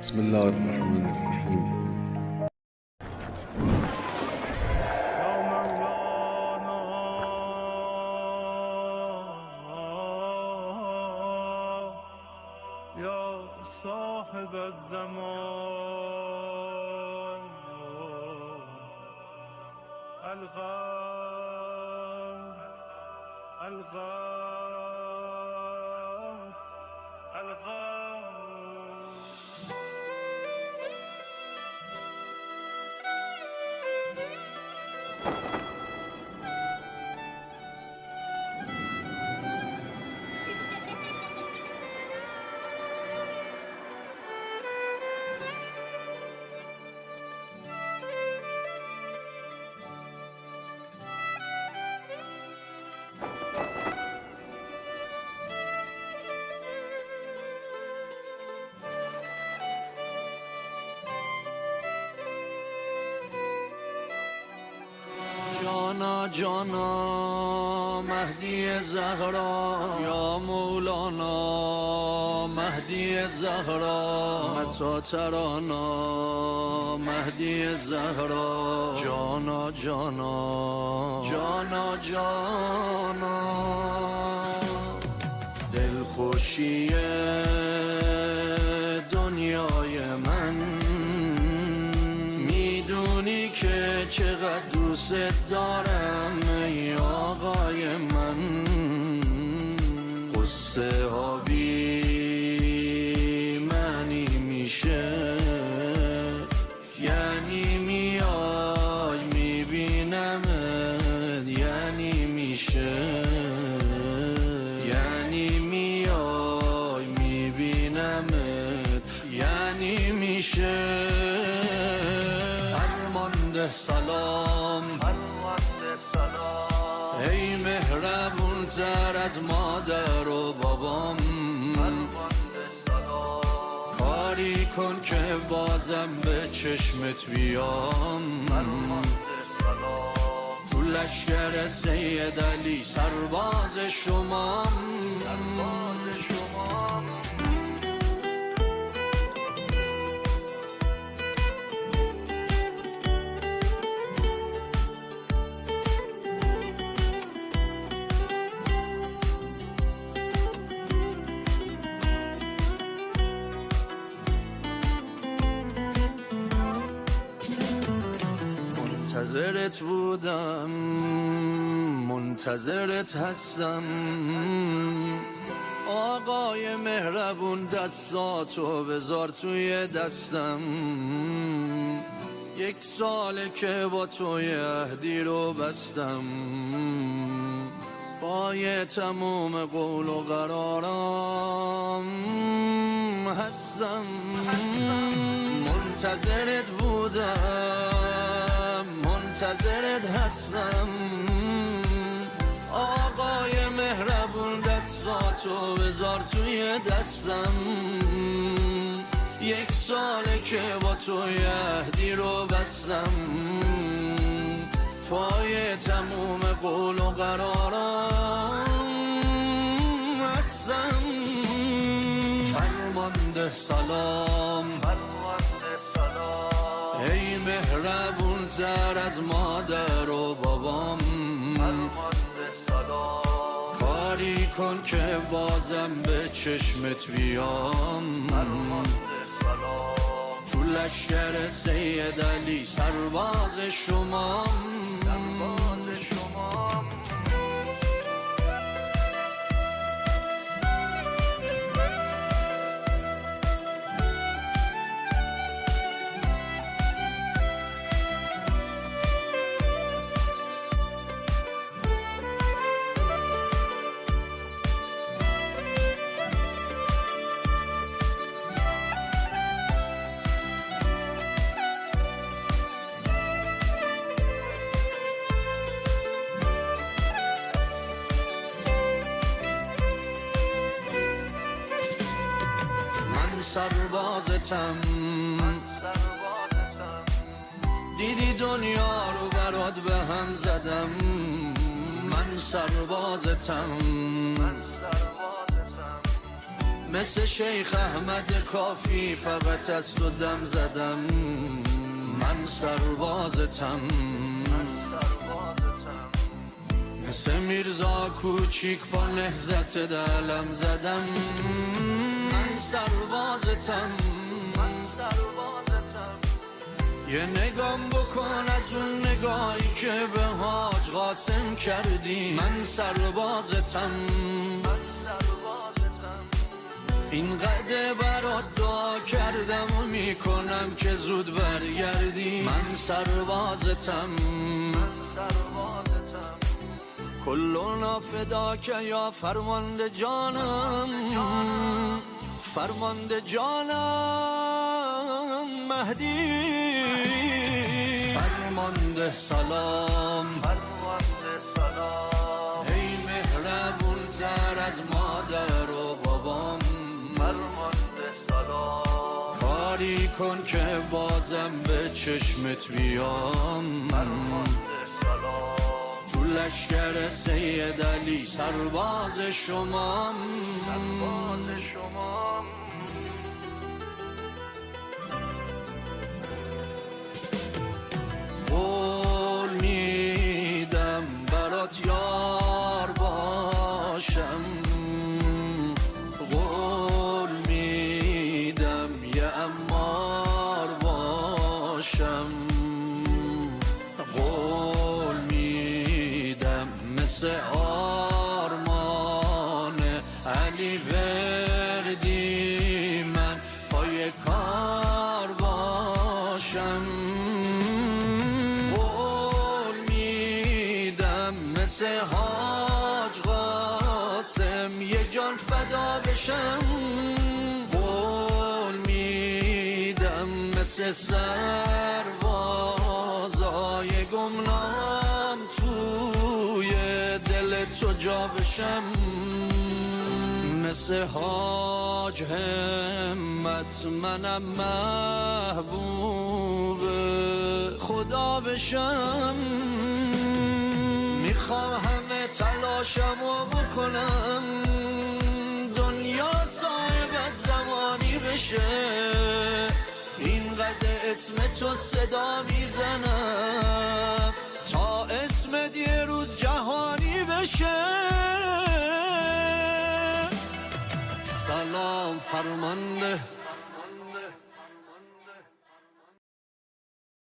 بسم الله الرحمن الرحیم. یا صاحب الزمان الغوث الغوث الغوث. جانا جانا مهدی زهرا، یا مولانا مهدی زهرا، متا ترانا مهدی زهرا. جانا جانا جانا جانا دلخوشی دنیای من، میدونی که چقدر دوست دارم ای آقای من. قصه ها بی معنی میشه، یعنی میای میبینمت، یعنی میشه، یعنی میای میبینمت، یعنی میشه. سلام ای مهربون تر از مادر و بابام، کاری کن که بازم به چشمت بیام. تو لشکر سید علی سرباز شمام. منتظرت بودم، منتظرت هستم آقای مهربون. دستاتو بذار توی دستم، 1 ساله که با توی عهدی رو بستم. پای تموم قول و قرارم هستم. منتظرت بودم، منتظرت هستم آقای مهربون. دستاتو بذار توی دستم، 1 ساله که با توی عهدی رو بستم. پای تموم قول و قرارم هستم. فرمانده سلام ای مهربون تر از مادر و بابام، کاری کن که بازم به چشمت بیام. تو لشکر سید علی سرباز شمام. سربازتم، دیدی دنیا رو برات به هم زدم. من سربازتم، مثل شیخ احمد کافی فقط از تو دم زدم. من سربازتم، مثل میرزا کوچیک با نهضت دلم زدم. من سربازتم، یه نگام بکن از اون نگاهی که به حاج قاسم کردی. من سربازتم، این قدر برات دعا کردم و میکنم که زود برگردی. من سربازتم، کلنا فداک یا فرمانده جانم، فرمانده جانم مهدی. فرمانده سلام، ای مهربون تر از مادر و بابام. کاری کن که بازم به چشمت بیام. تو لشکر سید علی سرباز شمام. قول میدم برات یار باشم، قول میدم یه امار باشم، قول میدم مثل آرمان علی وردی من پای کار باشم. قول میدم مثل حاج قاسم یه جان فدا بشم. قول میدم مثل سربازای گمنام توی دل تو جا بشم. مثل حاج همت منم محبوب خدا بشم. میخوام همه تلاشمو بکنم دنیا صاحب از زمانی بشه. اینقدر اسم تو صدا میزنم تا اسمت یه روز جهانی بشه. سلام فرمانده